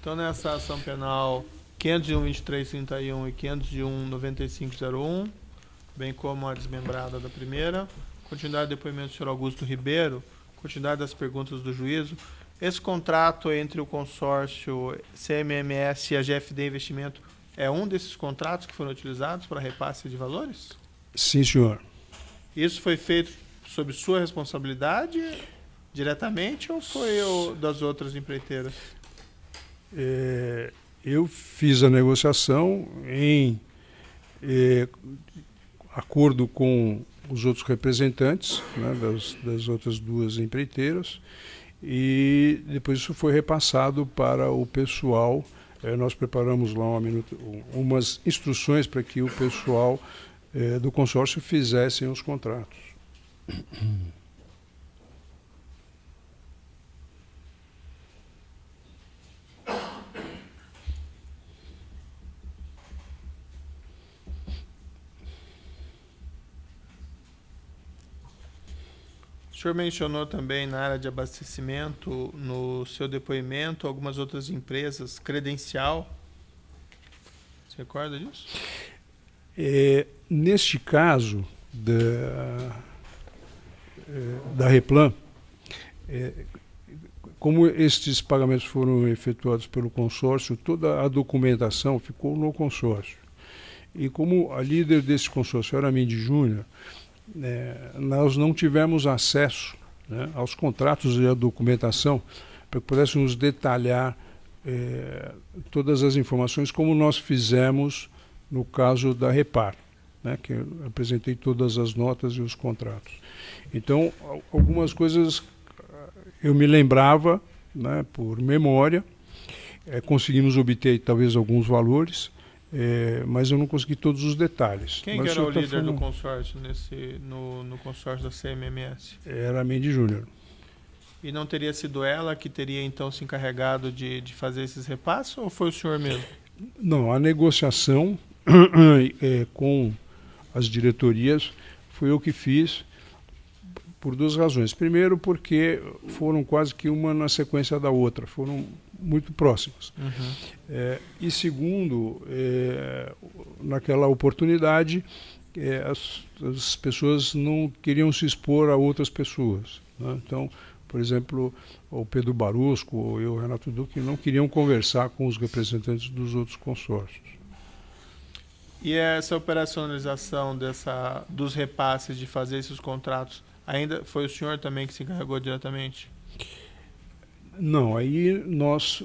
Então, nessa ação penal 501.2331 e 501.9501, bem como a desmembrada da primeira, continuidade do depoimento do senhor Augusto Ribeiro, continuidade das perguntas do juízo, esse contrato entre o consórcio CMMS e a GFD Investimento é um desses contratos que foram utilizados para repasse de valores? Sim, senhor. Isso foi feito sob sua responsabilidade diretamente ou foi das outras empreiteiras? Eu fiz a negociação em acordo com os outros representantes, né, das outras duas empreiteiras, e depois isso foi repassado para o pessoal. Nós preparamos lá umas instruções para que o pessoal do consórcio fizessem os contratos. O senhor mencionou também na área de abastecimento, no seu depoimento, algumas outras empresas, Credencial. Você recorda disso? Neste caso da Replan, como estes pagamentos foram efetuados pelo consórcio, toda a documentação ficou no consórcio. E como a líder desse consórcio era a Mendes Júnior, nós não tivemos acesso, né, aos contratos e à documentação para que pudéssemos detalhar todas as informações, como nós fizemos no caso da Repar, né, que eu apresentei todas as notas e os contratos. Então, algumas coisas eu me lembrava, né, por memória, conseguimos obter talvez alguns valores, mas eu não consegui todos os detalhes. Quem que era o líder do consórcio no consórcio da CMMS? Era a Mendes Júnior. E não teria sido ela que teria então se encarregado de fazer esses repasses, ou foi o senhor mesmo? Não, a negociação com as diretorias foi eu que fiz por duas razões. Primeiro, porque foram quase que uma na sequência da outra, foram muito próximas. Uhum. E segundo, naquela oportunidade, as pessoas não queriam se expor a outras pessoas, né? Então, por exemplo, o Pedro Barusco e o Renato Duque não queriam conversar com os representantes dos outros consórcios. E essa operacionalização dos repasses, de fazer esses contratos, ainda foi o senhor também que se encarregou diretamente? Não, aí nós,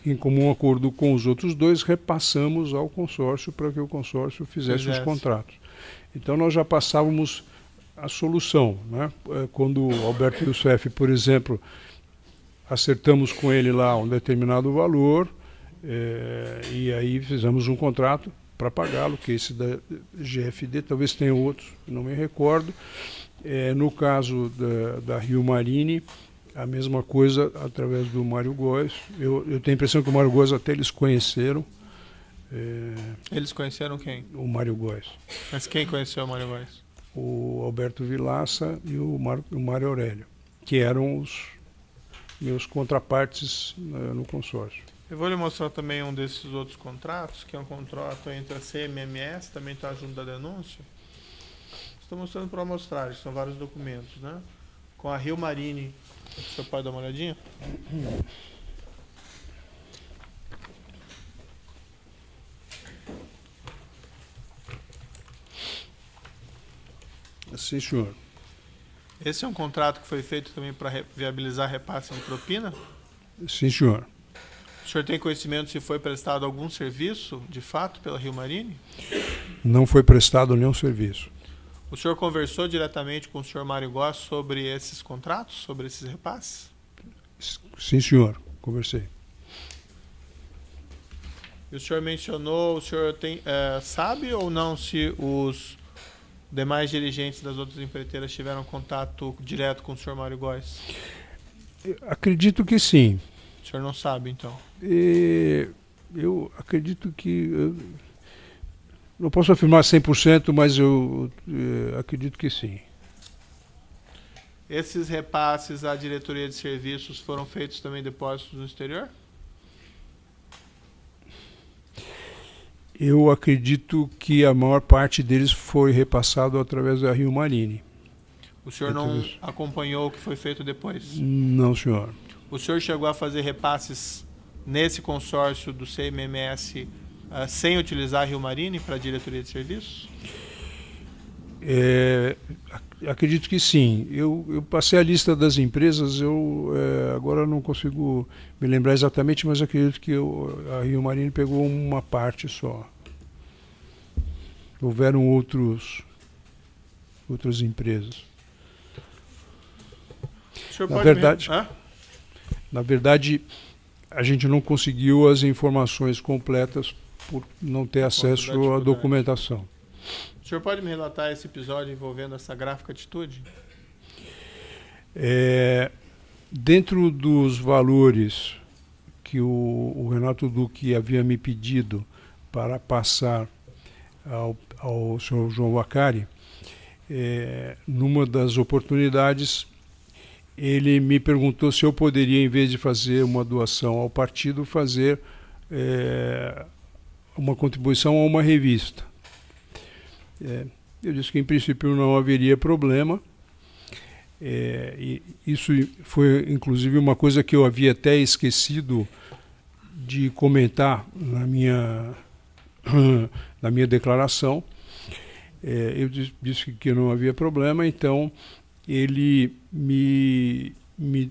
em comum acordo com os outros dois, repassamos ao consórcio para que o consórcio fizesse os contratos. Então nós já passávamos a solução, né? Quando o Alberto Youssef, por exemplo, acertamos com ele lá um determinado valor, e aí fizemos um contrato para pagá-lo, que esse da GFD, talvez tenha outros, não me recordo. No caso da Rio Marine, a mesma coisa através do Mário Góes. Eu tenho a impressão que o Mário Góes até eles conheceram. Eles conheceram quem? O Mário Góes. Mas quem conheceu o Mário Góes? O Alberto Vilaça e o Mário Aurélio, que eram os meus contrapartes no consórcio. Eu vou lhe mostrar também um desses outros contratos, que é um contrato entre a CMMS, também está junto da denúncia. Estou mostrando para amostragem, são vários documentos, né? Com a Rio Marine. O senhor pode dar uma olhadinha? Sim, senhor. Esse é um contrato que foi feito também para viabilizar repasse de propina? Sim, senhor. O senhor tem conhecimento se foi prestado algum serviço, de fato, pela Rio Marine? Não foi prestado nenhum serviço. O senhor conversou diretamente com o senhor Mário Góes sobre esses contratos, sobre esses repasses? Sim, senhor. Conversei. E o senhor mencionou, o senhor sabe ou não se os demais dirigentes das outras empreiteiras tiveram contato direto com o senhor Mário Góes? Acredito que sim. O senhor não sabe, então? Eu acredito que... não posso afirmar 100%, mas eu acredito que sim. Esses repasses à diretoria de serviços foram feitos também depósitos no exterior? Eu acredito que a maior parte deles foi repassado através da Rio Marine. O senhor não acompanhou o que foi feito depois? Não, senhor. O senhor chegou a fazer repasses nesse consórcio do CMMS sem utilizar a Rio Marine para a diretoria de serviços? Acredito que sim. Eu passei a lista das empresas, agora não consigo me lembrar exatamente, mas acredito que a Rio Marine pegou uma parte só. Houveram outras empresas. O senhor pode Na verdade, a gente não conseguiu as informações completas por não ter acesso à documentação. O senhor pode me relatar esse episódio envolvendo essa gráfica atitude? Dentro dos valores que o Renato Duque havia me pedido para passar ao senhor João Vacari, numa das oportunidades, ele me perguntou se eu poderia, em vez de fazer uma doação ao partido, fazer uma contribuição a uma revista. Eu disse que, em princípio, não haveria problema. E isso foi, inclusive, uma coisa que eu havia até esquecido de comentar na minha declaração. Eu disse que não havia problema, então ele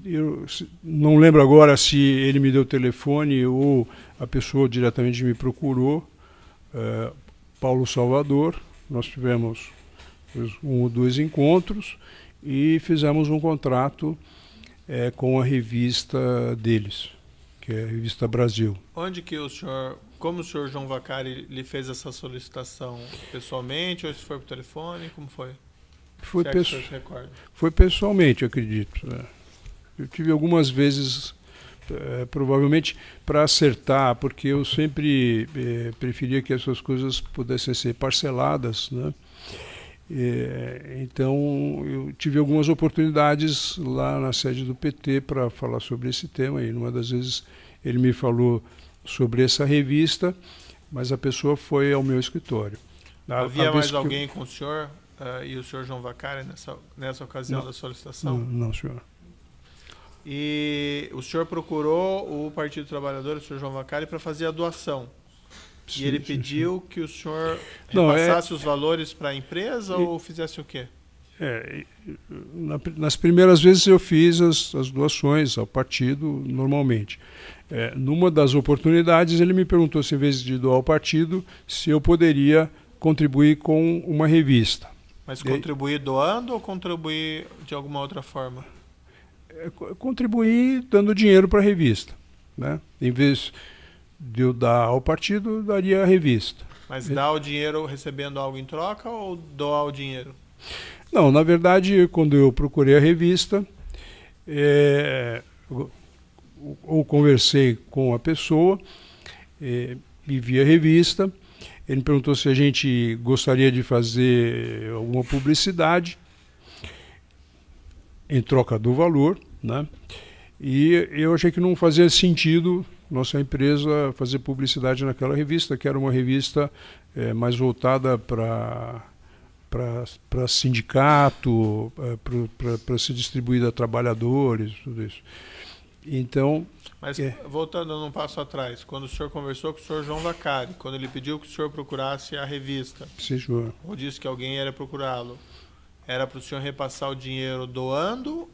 eu não lembro agora se ele me deu o telefone ou a pessoa diretamente me procurou, Paulo Salvador. Nós tivemos 1 ou 2 encontros e fizemos um contrato com a revista deles, que é a Revista Brasil. Onde que como o senhor João Vacari lhe fez essa solicitação? Pessoalmente ou se foi por telefone? Como foi? Foi pessoalmente, acredito. Eu tive algumas vezes, provavelmente para acertar, porque eu sempre preferia que essas coisas pudessem ser parceladas, né? Então eu tive algumas oportunidades lá na sede do PT para falar sobre esse tema, e numa das vezes ele me falou sobre essa revista, mas a pessoa foi ao meu escritório. Havia mais alguém com o senhor e o senhor João Vacari nessa ocasião da solicitação? Não, senhor. E o senhor procurou o Partido Trabalhador, o senhor João Vacari, para fazer a doação. Sim, e ele pediu que o senhor repassasse os valores para a empresa ou fizesse o quê? Nas primeiras vezes eu fiz as doações ao partido normalmente. Numa das oportunidades ele me perguntou se, em vez de doar ao partido, se eu poderia contribuir com uma revista. Mas contribuir doando ou contribuir de alguma outra forma? Contribuir dando dinheiro para a revista, né? Em vez de eu dar ao partido, daria a revista. Mas dar o dinheiro recebendo algo em troca ou doar o dinheiro? Não, na verdade, quando eu procurei a revista, ou conversei com a pessoa, me vi a revista, ele me perguntou se a gente gostaria de fazer alguma publicidade em troca do valor, né? E eu achei que não fazia sentido nossa empresa fazer publicidade naquela revista, que era uma revista mais voltada para sindicato, para ser distribuída a trabalhadores, tudo isso. Então, mas voltando um passo atrás, quando o senhor conversou com o senhor João Vacari, quando ele pediu que o senhor procurasse a revista, sim, senhor, ou disse que alguém ia procurá-lo, era para o senhor repassar o dinheiro doando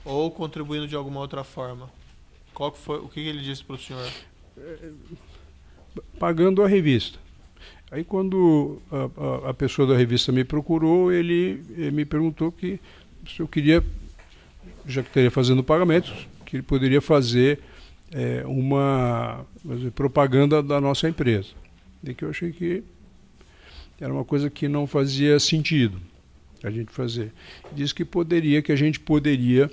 ou contribuindo de alguma outra forma? O que ele disse para o senhor? Pagando a revista. Aí quando a pessoa da revista me procurou, ele me perguntou se eu queria, já que estaria fazendo pagamentos, que ele poderia fazer uma propaganda da nossa empresa. E que eu achei que era uma coisa que não fazia sentido a gente fazer. Disse que a gente poderia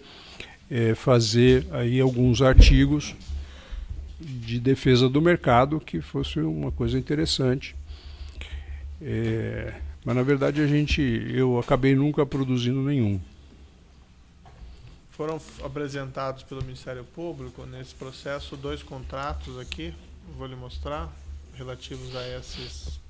fazer aí alguns artigos de defesa do mercado, que fosse uma coisa interessante. Mas na verdade eu acabei nunca produzindo nenhum. Foram apresentados pelo Ministério Público nesse processo 2 contratos aqui, vou lhe mostrar, relativos a esses.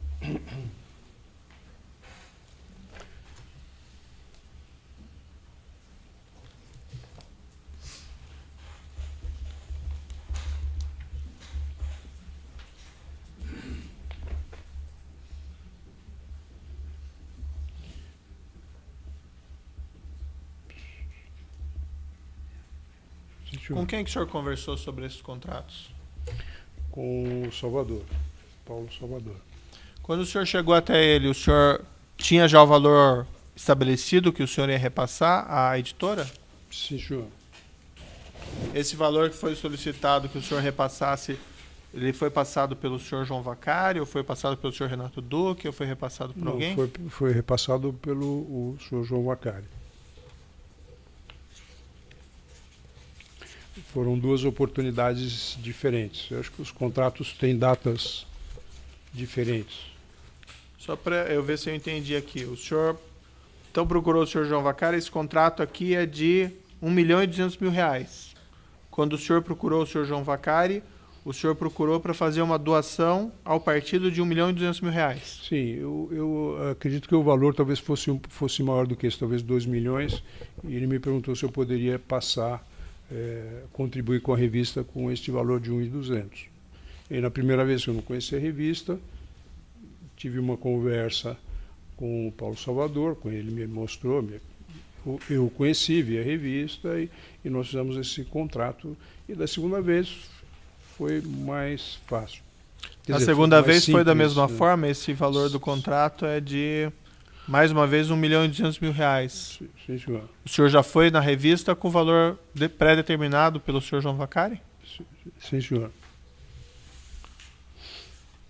Com quem que o senhor conversou sobre esses contratos? Com o Salvador, Paulo Salvador. Quando o senhor chegou até ele, o senhor tinha já o valor estabelecido que o senhor ia repassar à editora? Sim, senhor. Esse valor que foi solicitado que o senhor repassasse, ele foi passado pelo senhor João Vacari, ou foi passado pelo senhor Renato Duque, ou foi repassado por alguém? Foi repassado pelo o senhor João Vacari. Foram duas oportunidades diferentes. Eu acho que os contratos têm datas diferentes. Só para eu ver se eu entendi aqui. O senhor então procurou o senhor João Vacari, esse contrato aqui é de R$1.200.000. Quando o senhor procurou o senhor João Vacari, o senhor procurou para fazer uma doação ao partido de R$1.200.000. Sim, eu acredito que o valor talvez fosse maior do que esse, talvez 2 milhões, e ele me perguntou se eu poderia contribuir com a revista com este valor de 1.200. E na primeira vez que eu não conhecia a revista, tive uma conversa com o Paulo Salvador, com ele me mostrou, eu conheci, vi a revista e nós fizemos esse contrato. E da segunda vez foi mais fácil. A segunda vez foi da mesma forma? Esse valor do contrato é de, mais uma vez, R$1.200.000. Sim, senhor. O senhor já foi na revista com o valor pré-determinado pelo senhor João Vacari? Sim, senhor.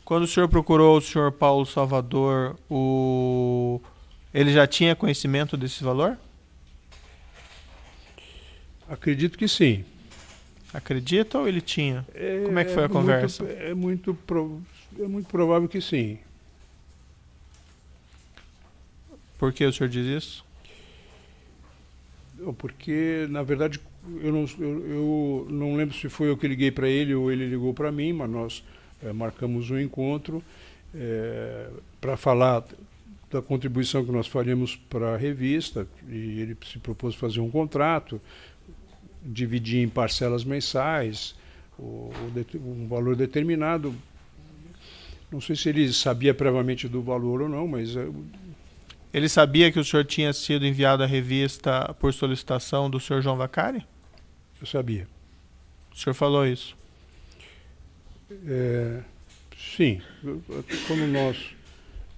Quando o senhor procurou o senhor Paulo Salvador, ele já tinha conhecimento desse valor? Acredito que sim. Acredita ou ele tinha? Como é que foi a conversa? É muito provável que sim. Por que o senhor diz isso? Porque, na verdade, eu não lembro se foi eu que liguei para ele ou ele ligou para mim, mas nós marcamos um encontro para falar da contribuição que nós faríamos para a revista, e ele se propôs fazer um contrato, dividir em parcelas mensais, um valor determinado. Não sei se ele sabia previamente do valor ou não, mas... Ele sabia que o senhor tinha sido enviado à revista por solicitação do senhor João Vacari? Eu sabia. O senhor falou isso? Sim. Quando nós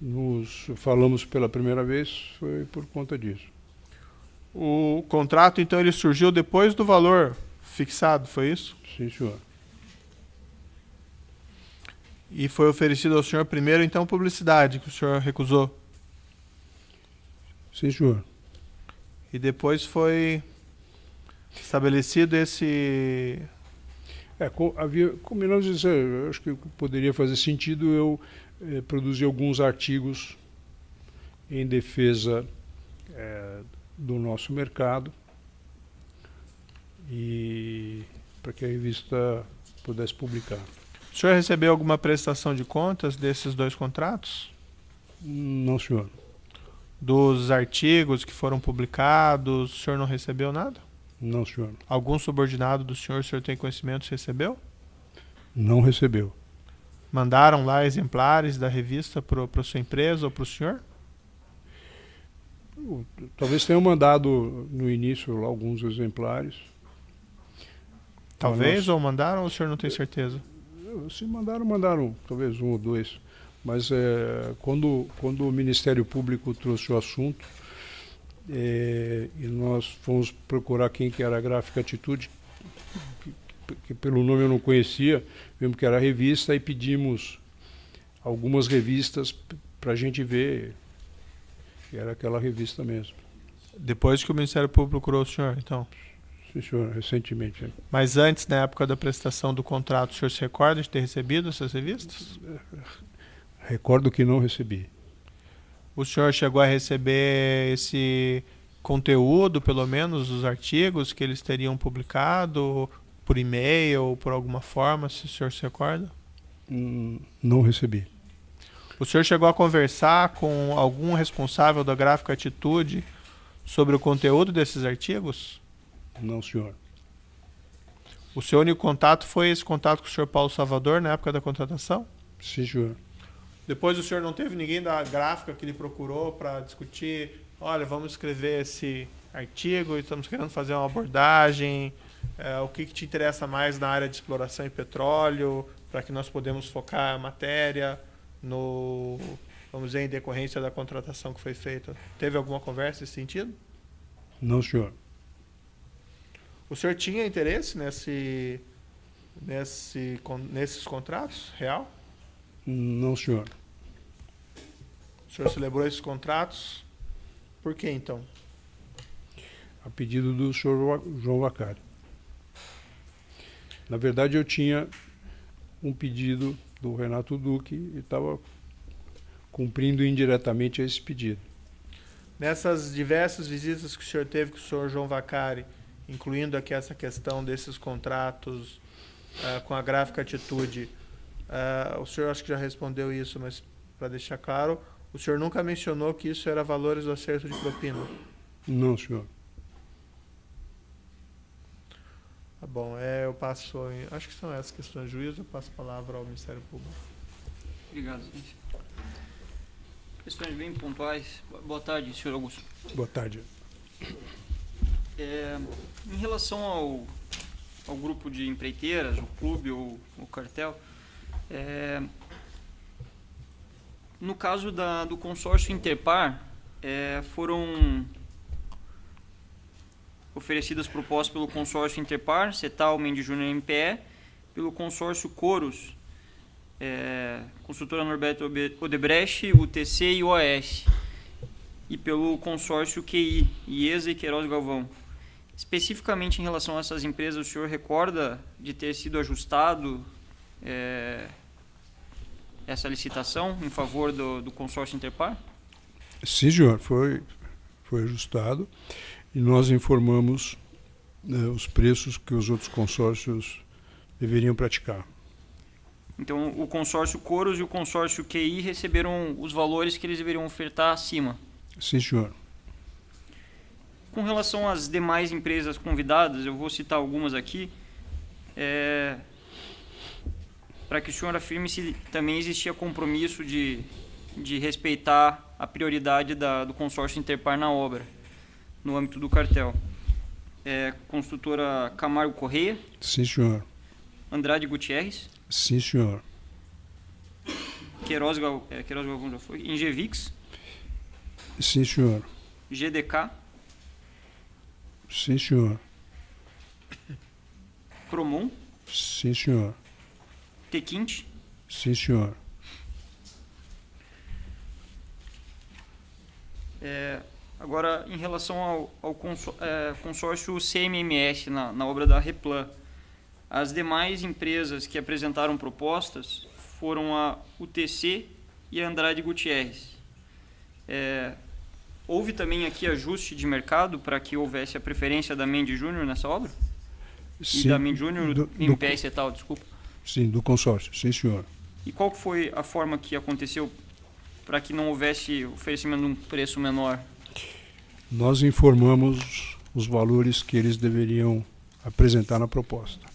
nos falamos pela primeira vez, foi por conta disso. O contrato, então, ele surgiu depois do valor fixado, foi isso? Sim, senhor. E foi oferecido ao senhor primeiro, então, publicidade, que o senhor recusou? Sim, senhor. E depois foi estabelecido esse... Combinamos dizer, eu acho que poderia fazer sentido eu produzir alguns artigos em defesa do nosso mercado e para que a revista pudesse publicar. O senhor recebeu alguma prestação de contas desses dois contratos? Não, senhor. Dos artigos que foram publicados, o senhor não recebeu nada? Não, senhor. Algum subordinado do senhor, o senhor tem conhecimento, recebeu? Não recebeu. Mandaram lá exemplares da revista para a sua empresa ou para o senhor? Talvez tenham mandado no início lá alguns exemplares. Talvez, ou mandaram, ou o senhor não tem certeza? Se mandaram talvez um ou dois. Mas quando o Ministério Público trouxe o assunto, e nós fomos procurar quem que era a Gráfica Atitude, que pelo nome eu não conhecia, vimos que era a revista, e pedimos algumas revistas para a gente ver que era aquela revista mesmo. Depois que o Ministério Público procurou o senhor, então? Sim, senhor, recentemente. Mas antes, na época da prestação do contrato, o senhor se recorda de ter recebido essas revistas? Recordo que não recebi. O senhor chegou a receber esse conteúdo, pelo menos, os artigos que eles teriam publicado por e-mail ou por alguma forma, se o senhor se recorda? Não recebi. O senhor chegou a conversar com algum responsável da Gráfica Atitude sobre o conteúdo desses artigos? Não, senhor. O seu único contato foi esse contato com o senhor Paulo Salvador na época da contratação? Sim, senhor. Depois o senhor não teve ninguém da Gráfica que lhe procurou para discutir, olha, vamos escrever esse artigo e estamos querendo fazer uma abordagem, o que te interessa mais na área de exploração e petróleo, para que nós podemos focar a matéria vamos dizer, em decorrência da contratação que foi feita. Teve alguma conversa nesse sentido? Não, senhor. O senhor tinha interesse nesses contratos, real? Não, senhor. O senhor celebrou esses contratos? Por que, então? A pedido do senhor João Vacari. Na verdade, eu tinha um pedido do Renato Duque e estava cumprindo indiretamente esse pedido. Nessas diversas visitas que o senhor teve com o senhor João Vacari, incluindo aqui essa questão desses contratos com a Gráfica Atitude, o senhor acho que já respondeu isso, mas para deixar claro, o senhor nunca mencionou que isso era valores do acerto de propina? Não, senhor. Tá bom, eu passo, acho que são essas questões de juízo, eu passo a palavra ao Ministério Público. Obrigado, gente. Questões bem pontuais. Boa tarde, senhor Augusto. Boa tarde. Em relação ao grupo de empreiteiras, o clube ou o cartel, no caso do consórcio Interpar, foram oferecidas propostas pelo consórcio Interpar, Cetal, Mendes Júnior MPE, pelo consórcio Coros, construtora Norberto Odebrecht, UTC e OAS, e pelo consórcio QI, IESA e Queiroz Galvão. Especificamente em relação a essas empresas, o senhor recorda de ter sido ajustado essa licitação em favor do consórcio Interpar? Sim, senhor, foi ajustado e nós informamos os preços que os outros consórcios deveriam praticar. Então, o consórcio Coros e o consórcio QI receberam os valores que eles deveriam ofertar acima. Sim, senhor. Com relação às demais empresas convidadas, eu vou citar algumas aqui, para que o senhor afirme se também existia compromisso de respeitar a prioridade do consórcio Interpar na obra, no âmbito do cartel. Construtora Camargo Correia. Sim, senhor. Andrade Gutierrez. Sim, senhor. Queiroz Galvão já foi. Ingevix. Sim, senhor. GDK. Sim, senhor. Promon. Sim, senhor. Tequinte. Sim, senhor. Agora, em relação ao consórcio CMMS na obra da Replan, as demais empresas que apresentaram propostas foram a UTC e a Andrade Gutierrez. Houve também aqui ajuste de mercado para que houvesse a preferência da Mendes Júnior nessa obra? Sim, E da Mendes Júnior, MPS e tal, desculpa. Sim, do consórcio. Sim, senhor. E qual foi a forma que aconteceu para que não houvesse oferecimento de um preço menor? Nós informamos os valores que eles deveriam apresentar na proposta.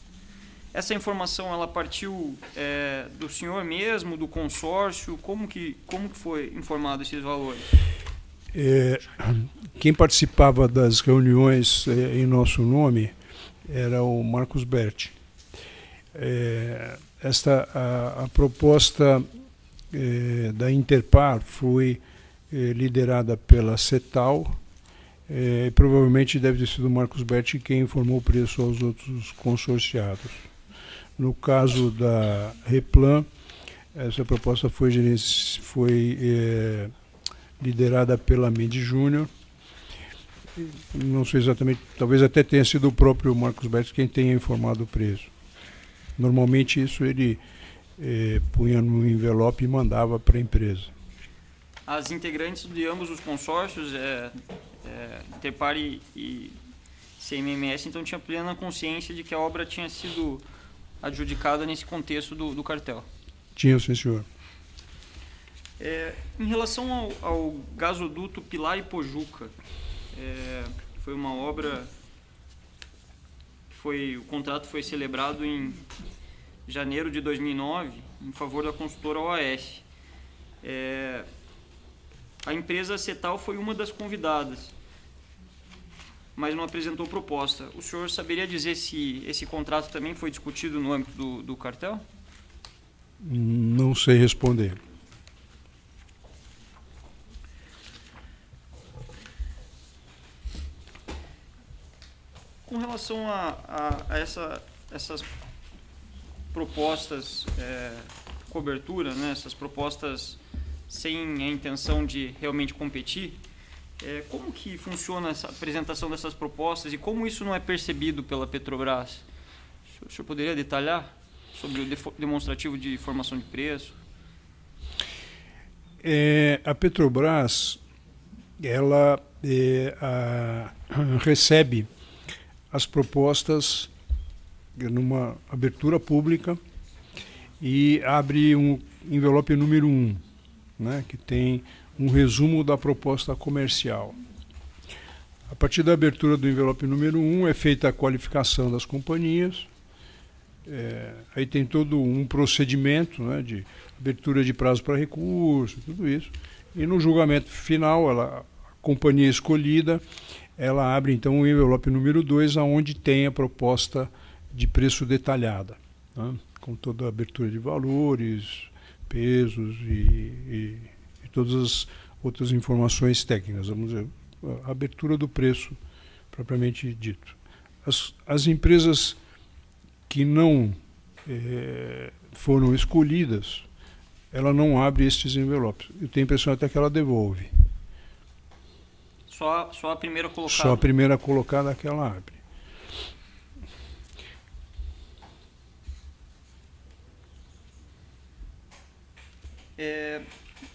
Essa informação ela partiu do senhor mesmo, do consórcio? Como que foi informado esses valores? Quem participava das reuniões em nosso nome era o Marcos Berti. A proposta da Interpar foi liderada pela Cetal. Provavelmente deve ter sido o Marcos Berti quem informou o preço aos outros consorciados. No caso da Replan, essa proposta foi liderada pela Mendes Júnior. Não sei exatamente, talvez até tenha sido o próprio Marcos Berti quem tenha informado o preço. Normalmente isso ele punha no envelope e mandava para a empresa. As integrantes de ambos os consórcios, Interpar e CMMS, então tinha plena consciência de que a obra tinha sido adjudicada nesse contexto do cartel. Tinha, sim, senhor. Em relação ao gasoduto Pilar e Pojuca, foi uma obra, o contrato foi celebrado em janeiro de 2009, em favor da consultora OAS. A empresa Cetal foi uma das convidadas, mas não apresentou proposta. O senhor saberia dizer se esse contrato também foi discutido no âmbito do cartel? Não sei responder. Com relação a essas propostas de cobertura, né, essas propostas sem a intenção de realmente competir, como que funciona essa apresentação dessas propostas e como isso não é percebido pela Petrobras? O senhor poderia detalhar sobre o demonstrativo de formação de preço? A Petrobras, ela recebe as propostas numa abertura pública e abre um envelope número 1, né, que tem um resumo da proposta comercial. A partir da abertura do envelope número 1 é feita a qualificação das companhias, aí tem todo um procedimento, né, de abertura de prazo para recurso, tudo isso. E no julgamento final, a companhia escolhida, ela abre então o envelope número 2, onde tem a proposta de preço detalhada, né, com toda a abertura de valores, pesos e todas as outras informações técnicas, vamos dizer, a abertura do preço propriamente dito. As empresas que não foram escolhidas, ela não abre estes envelopes. Eu tenho a impressão até que ela devolve. Só a primeira colocada? Só a primeira colocada que ela abre.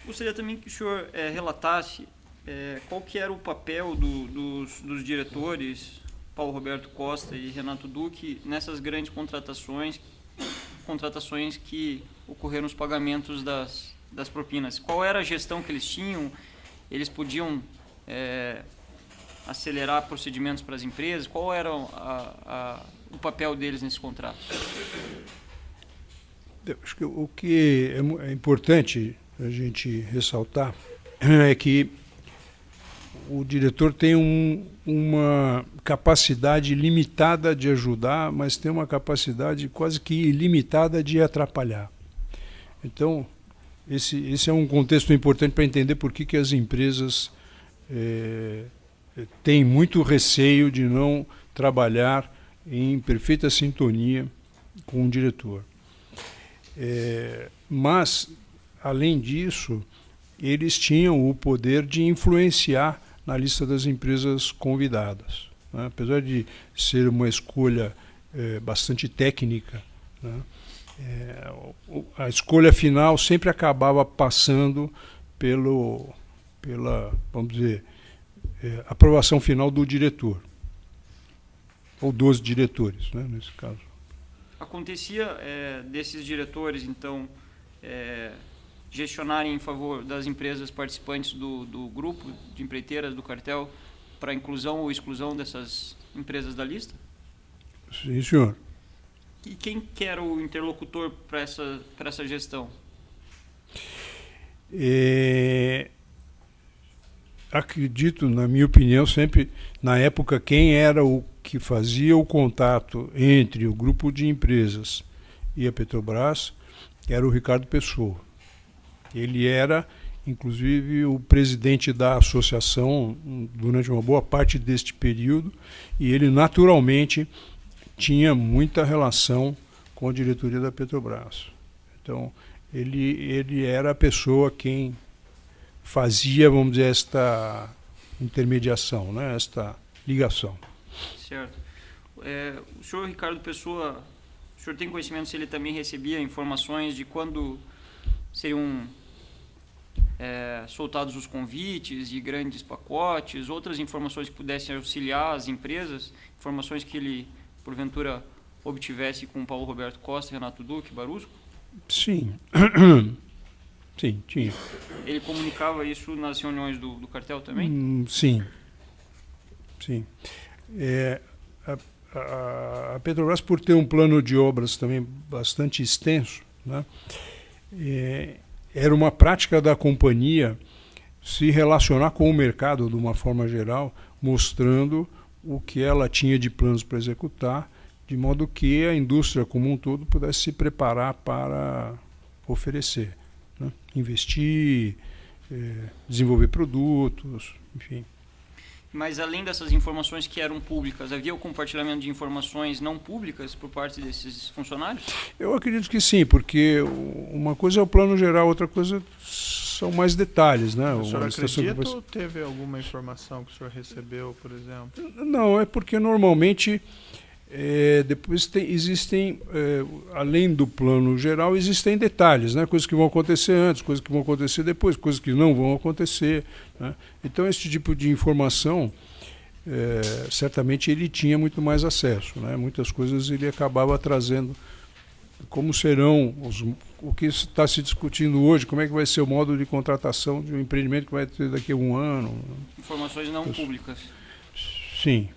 Gostaria também que o senhor relatasse qual que era o papel dos diretores Paulo Roberto Costa e Renato Duque nessas grandes contratações que ocorreram os pagamentos das propinas. Qual era a gestão que eles tinham? Eles podiam acelerar procedimentos para as empresas? Qual era o papel deles nesse contrato? Acho que o que é importante a gente ressaltar é que o diretor tem uma capacidade limitada de ajudar, mas tem uma capacidade quase que ilimitada de atrapalhar. Então, esse é um contexto importante para entender por que as empresas têm muito receio de não trabalhar em perfeita sintonia com o diretor. Mas, além disso, eles tinham o poder de influenciar na lista das empresas convidadas, né? Apesar de ser uma escolha bastante técnica, né? A escolha final sempre acabava passando pela, vamos dizer, aprovação final do diretor, ou dos diretores, né, nesse caso. Acontecia desses diretores, então, gestionarem em favor das empresas participantes do grupo de empreiteiras do cartel para inclusão ou exclusão dessas empresas da lista? Sim, senhor. E quem que era o interlocutor para essa gestão? Acredito, na minha opinião, sempre, na época, quem era o que fazia o contato entre o grupo de empresas e a Petrobras era o Ricardo Pessoa. Ele era, inclusive, o presidente da associação durante uma boa parte deste período e ele, naturalmente, tinha muita relação com a diretoria da Petrobras. Então, ele era a pessoa quem fazia, vamos dizer, esta intermediação, né, esta ligação. Certo. O senhor Ricardo Pessoa, o senhor tem conhecimento se ele também recebia informações de quando seriam soltados os convites de grandes pacotes, outras informações que pudessem auxiliar as empresas, informações que ele, porventura, obtivesse com Paulo Roberto Costa, Renato Duque, Barusco? Sim. Sim, tinha. Ele comunicava isso nas reuniões do cartel também? Sim. Sim. A Petrobras, por ter um plano de obras também bastante extenso, né, era uma prática da companhia se relacionar com o mercado de uma forma geral, mostrando o que ela tinha de planos para executar, de modo que a indústria como um todo pudesse se preparar para oferecer, né, investir, desenvolver produtos, enfim. Mas além dessas informações que eram públicas, havia o compartilhamento de informações não públicas por parte desses funcionários? Eu acredito que sim, porque uma coisa é o plano geral, outra coisa são mais detalhes, né? O senhor acredita ou teve alguma informação que o senhor recebeu, por exemplo? Não, é porque normalmente depois existem, além do plano geral, existem detalhes, né? Coisas que vão acontecer antes, coisas que vão acontecer depois, coisas que não vão acontecer, né? Então, esse tipo de informação, certamente ele tinha muito mais acesso, né? Muitas coisas ele acabava trazendo, como serão, o que está se discutindo hoje, como é que vai ser o modo de contratação de um empreendimento que vai ter daqui a um ano. Informações não públicas. Sim.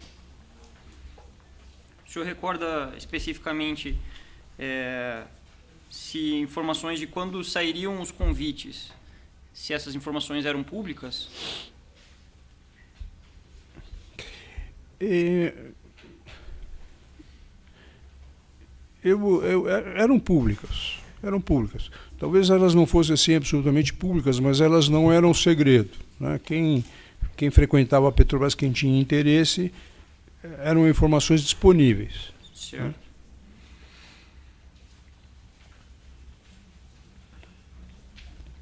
O senhor recorda especificamente se informações de quando sairiam os convites, se essas informações eram públicas? Eram públicas. Talvez elas não fossem assim absolutamente públicas, mas elas não eram segredo, né? Quem frequentava a Petrobras, quem tinha interesse, eram informações disponíveis. Certo.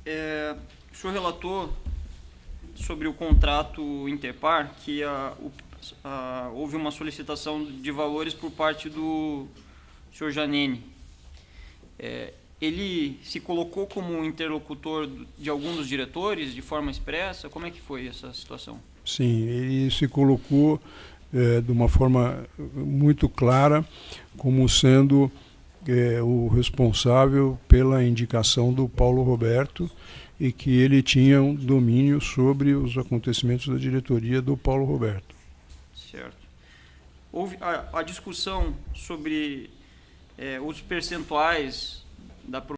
Né? O senhor relatou sobre o contrato Interpar que houve uma solicitação de valores por parte do senhor Janene. Ele se colocou como interlocutor de algum dos diretores de forma expressa? Como é que foi essa situação? Sim, ele se colocou de uma forma muito clara como sendo o responsável pela indicação do Paulo Roberto e que ele tinha um domínio sobre os acontecimentos da diretoria do Paulo Roberto. Certo. Houve a discussão sobre os percentuais da